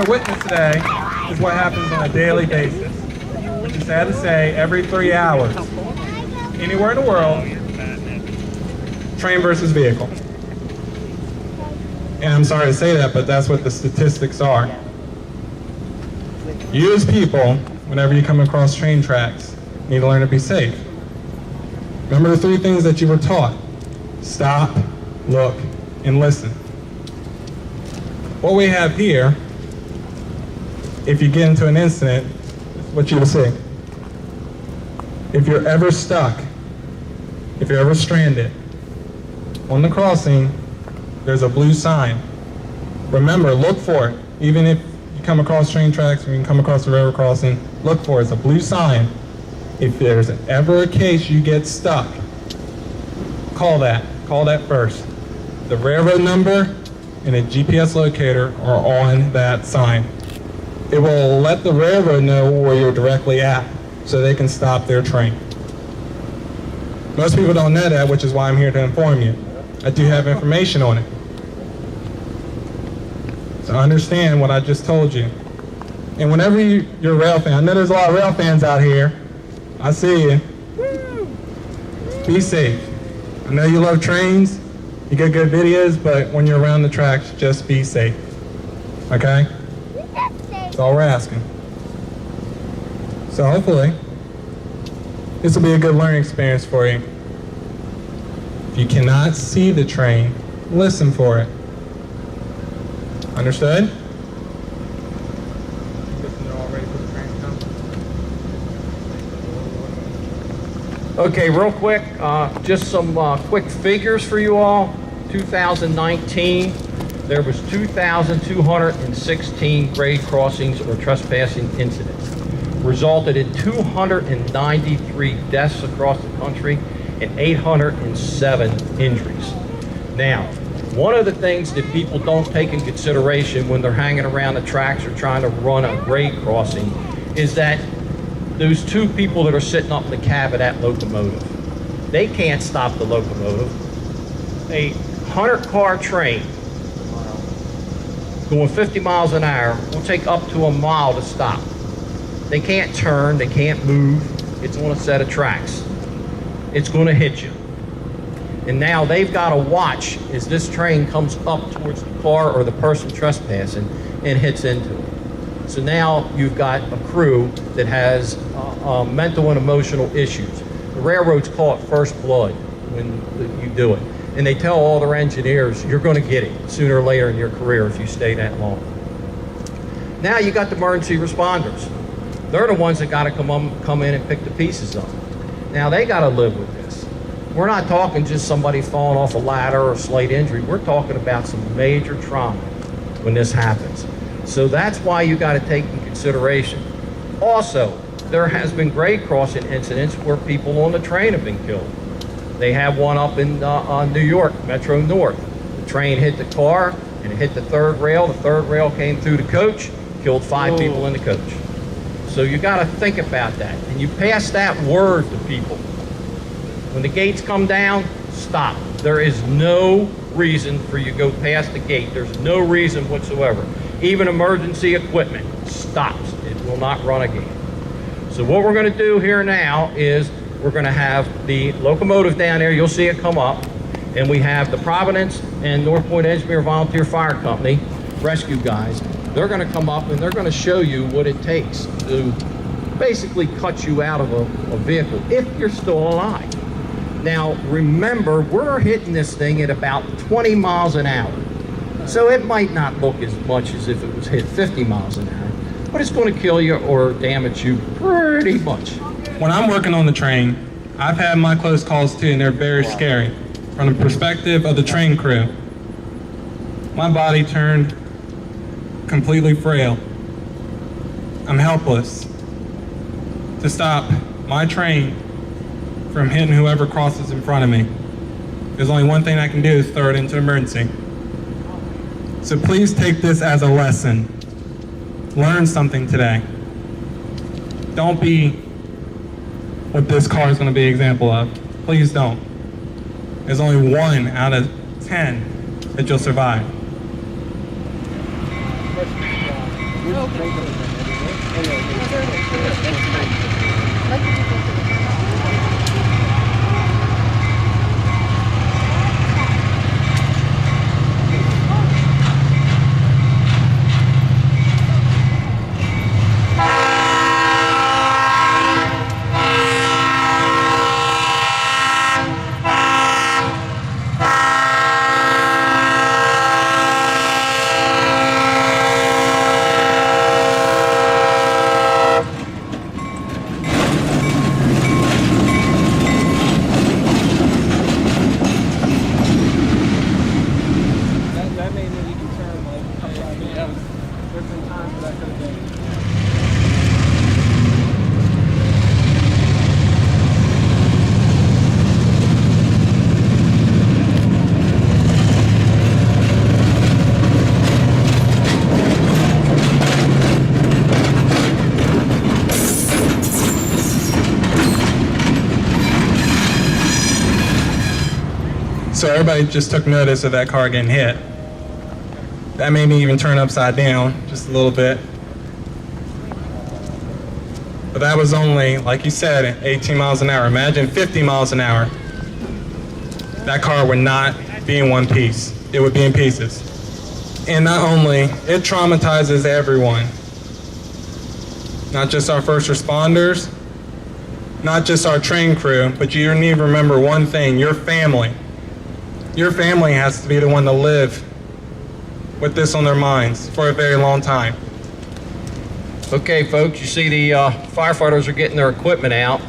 to witness today is what happens on a daily basis. Which is sad to say, every 3 hours, anywhere in the world, train versus vehicle. And I'm sorry to say that, but that's what the statistics are. You as people, whenever you come across train tracks, need to learn to be safe. Remember the 3 things that you were taught. Stop, look, and listen. What we have here, if you get into an incident, is what you will see. If you're ever stuck, if you're ever stranded, on the crossing, there's a blue sign. Remember, look for it. Even if you come across train tracks or you can come across a railroad crossing, look for it. It's a blue sign. If there's ever a case you get stuck, call that. Call that first. The railroad number and a GPS locator are on that sign. It will let the railroad know where you're directly at so they can stop their train. Most people don't know that, which is why I'm here to inform you. I do have information on it. So understand what I just told you. And whenever you're a rail fan, I know there's a lot of rail fans out here. I see you. Be safe. I know you love trains, you get good videos, but when you're around the tracks, just be safe. Okay? That's all we're asking. So hopefully, this will be a good learning experience for you. If you cannot see the train, listen for it. Understood? Okay, real quick, just some quick figures for you all. 2019, there was 2,216 grade crossings or trespassing incidents. Resulted in 293 deaths across the country and 807 injuries. Now, one of the things that people don't take in consideration when they're hanging around the tracks or trying to run a grade crossing is that those 2 people that are sitting up in the cab of that locomotive, they can't stop the locomotive. A 100-car train going 50 miles an hour will take up to a mile to stop. They can't turn, they can't move. It's on a set of tracks. It's going to hit you. And now they've got to watch as this train comes up towards the car or the person trespassing and hits into it. So now you've got a crew that has mental and emotional issues. The railroads call it first blood when you do it. And they tell all their engineers, you're going to get it sooner or later in your career if you stay that long. Now you got the emergency responders. They're the ones that got to come in and pick the pieces up. Now they got to live with this. We're not talking just somebody falling off a ladder or a slight injury. We're talking about some major trauma when this happens. So that's why you got to take in consideration. Also, there has been grade crossing incidents where people on the train have been killed. They have one up in New York, Metro North. The train hit the car and it hit the 3rd rail. The 3rd rail came through the coach, killed 5 people in the coach. So you got to think about that. And you pass that word to people. When the gates come down, stop. There is no reason for you to go past the gate. There's no reason whatsoever. Even emergency equipment stops. It will not run again. So what we're going to do here now is we're going to have the locomotive down there. You'll see it come up. And we have the Providence and North Point Edgemere Volunteer Fire Company rescue guys. They're going to come up and they're going to show you what it takes to basically cut you out of a vehicle if you're still alive. Now, remember, we're hitting this thing at about 20 miles an hour. So it might not look as much as if it was hit 50 miles an hour, but it's going to kill you or damage you pretty much. When I'm working on the train, I've had my close calls too, and they're very scary. From the perspective of the train crew, my body turned completely frail. I'm helpless to stop my train from hitting whoever crosses in front of me. There's only one thing I can do is throw it into emergency. So please take this as a lesson. Learn something today. Don't be what this car is going to be an example of. Please don't. There's only 1 out of 10 that you'll survive. That may mean you can turn like upside down. There's been times where that could have been. So everybody just took notice of that car getting hit. That made me even turn upside down just a little bit. But that was only, like you said, 18 miles an hour. Imagine 50 miles an hour. That car would not be in one piece. It would be in pieces. And not only, it traumatizes everyone. Not just our first responders, not just our train crew, but you need to remember one thing, your family. Your family has to be the one to live with this on their minds for a very long time. Okay, folks, you see the firefighters are getting their equipment out,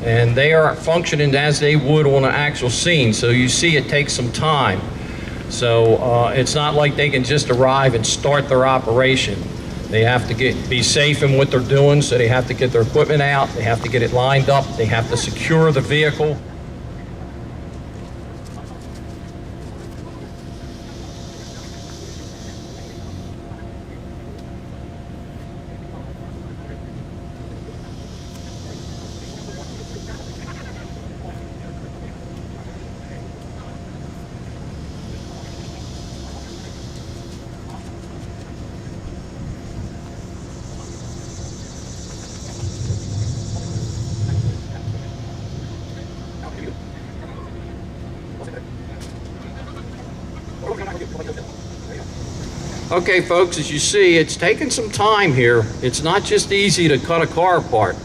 and they are functioning as they would on an actual scene. So you see it takes some time. So it's not like they can just arrive and start their operation. They have to be safe in what they're doing, so they have to get their equipment out, they have to get it lined up, they have to secure the vehicle. Okay, folks, as you see, it's taken some time here. It's not just easy to cut a car apart,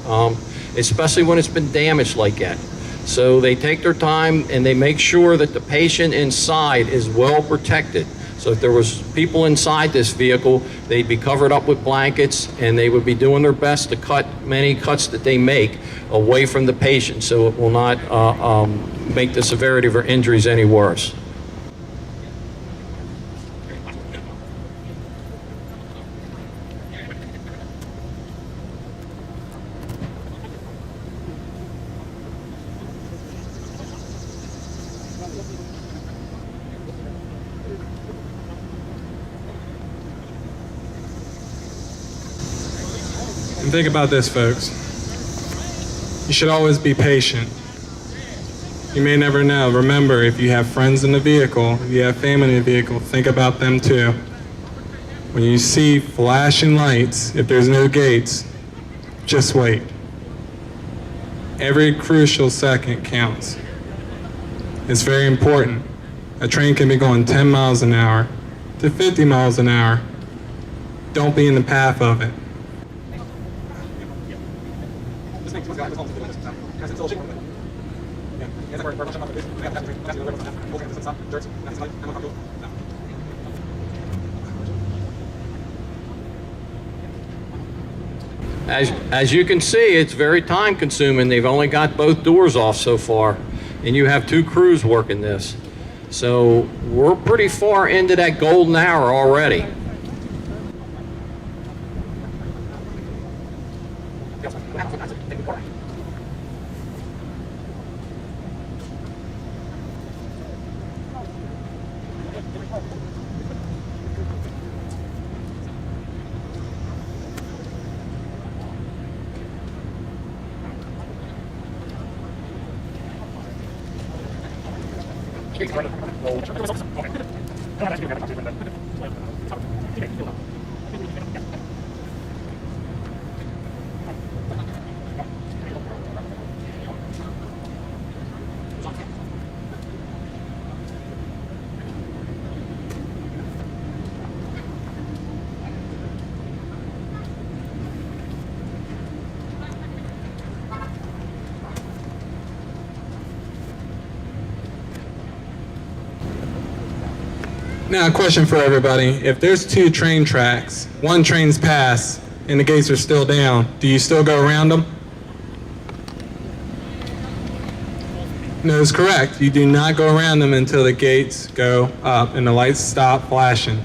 especially when it's been damaged like that. So they take their time and they make sure that the patient inside is well protected. So if there was people inside this vehicle, they'd be covered up with blankets and they would be doing their best to cut many cuts that they make away from the patient so it will not make the severity of her injuries any worse. And think about this, folks. You should always be patient. You may never know. Remember, if you have friends in the vehicle, if you have family in the vehicle, think about them too. When you see flashing lights, if there's no gates, just wait. Every crucial second counts. It's very important. A train can be going 10 miles an hour to 50 miles an hour. Don't be in the path of it. As you can see, it's very time consuming. They've only got both doors off so far, and you have two crews working this. So we're pretty far into that golden hour already. Now, a question for everybody. If there's 2 train tracks, one train's passed, and the gates are still down, do you still go around them? No, it's correct. You do not go around them until the gates go up and the lights stop flashing.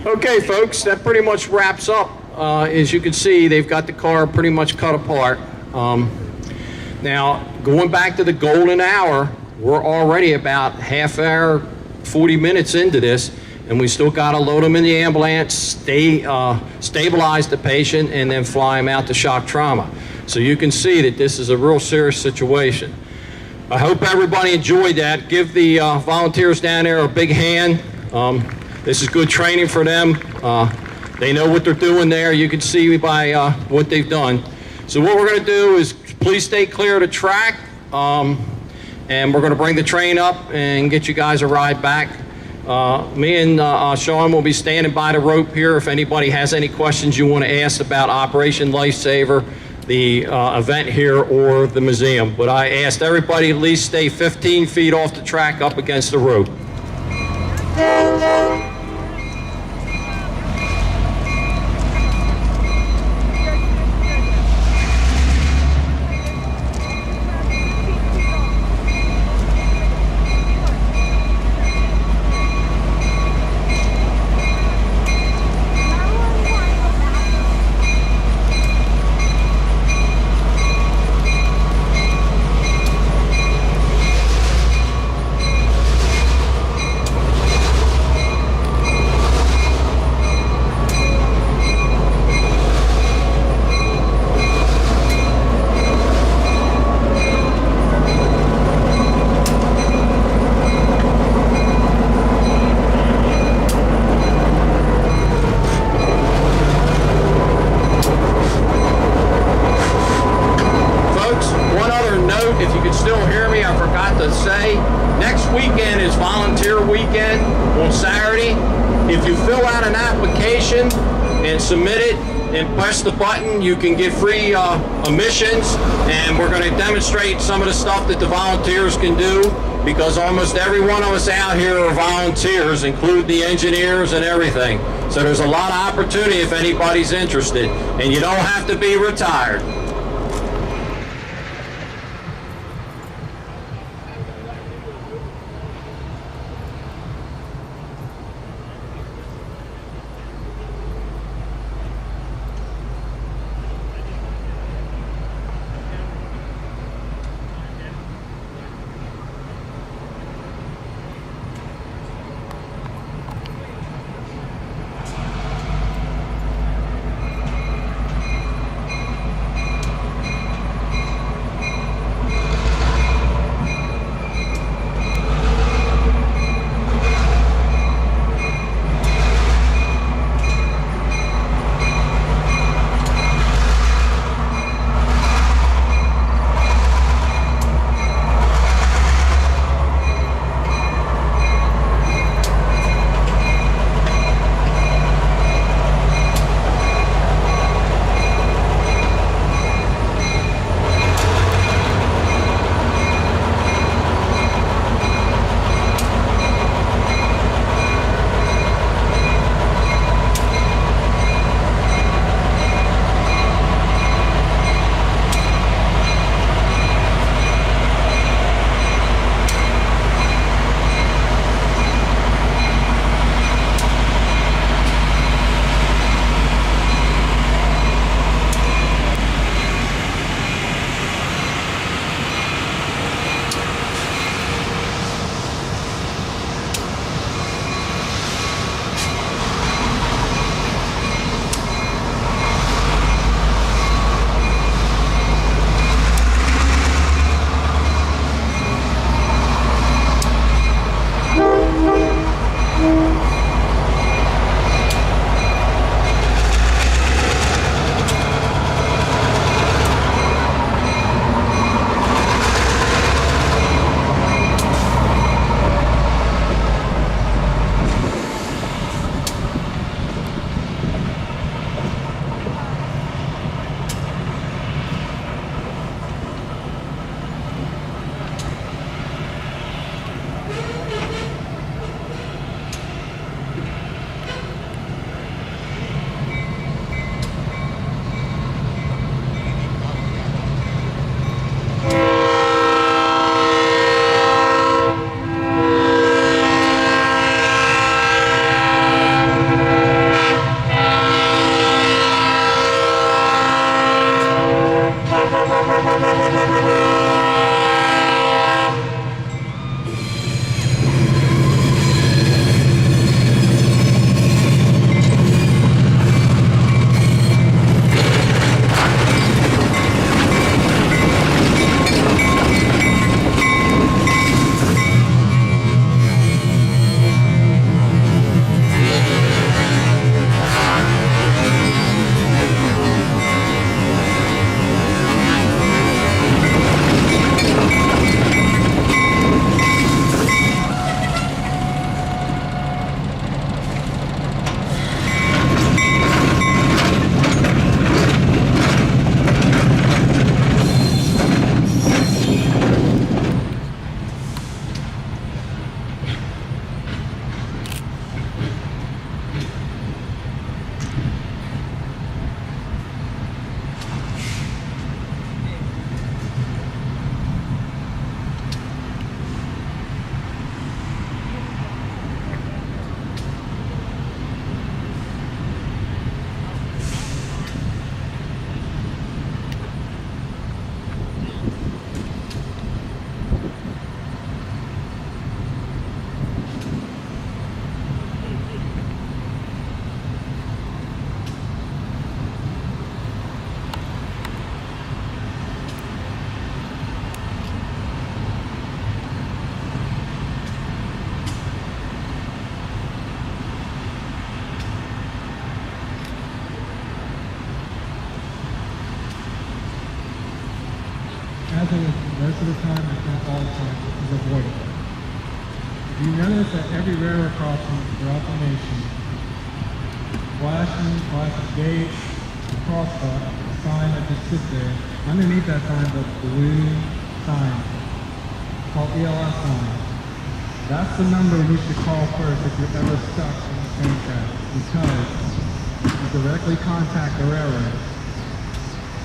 Okay, folks, that pretty much wraps up. As you can see, they've got the car pretty much cut apart. Now, going back to the golden hour, we're already about half hour, 40 minutes into this, and we still got to load them in the ambulance, stabilize the patient, and then fly him out to shock trauma. So you can see that this is a real serious situation. I hope everybody enjoyed that. Give the volunteers down there a big hand. This is good training for them. They know what they're doing there. You can see by what they've done. So what we're going to do is please stay clear of the track, and we're going to bring the train up and get you guys a ride back. Me and Sean will be standing by the rope here if anybody has any questions you want to ask about Operation Lifesaver, the event here, or the museum. But I asked everybody at least stay 15 feet off the track up against the rope. And submit it and press the button. You can get free emissions, and we're going to demonstrate some of the stuff that the volunteers can do, because almost every one of us out here are volunteers, include the engineers and everything. So there's a lot of opportunity if anybody's interested, and you don't have to be retired. of the time, if not all the time, is avoidable. If you notice that every railroad crossing throughout the nation, flashing gates, crosswalk, a sign that just sits there, underneath that sign is a blue sign called ELS sign. That's the number you should call first if you're ever stuck in a train track, because you directly contact the railroad.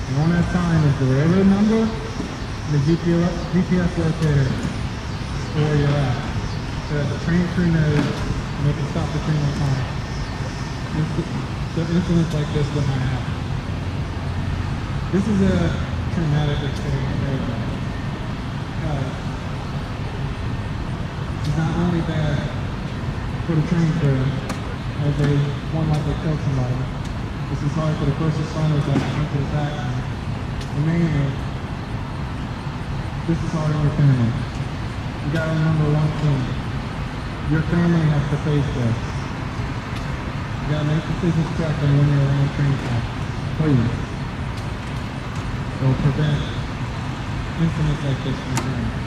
And on that sign is the railroad number and the GPS locator for where you're at, so that the train crew knows and they can stop the train on time. So incidents like this would not happen. This is a traumatic experience for everybody. Because it's not only bad for the train crew, as they one likely killed somebody. This is hard for the first responders that went to this accident. And mainly, this is hard on your family. You gotta remember one thing. Your family has to face this. You gotta make decisions correctly when you're around train tracks. Please. It'll prevent incidents like this from occurring.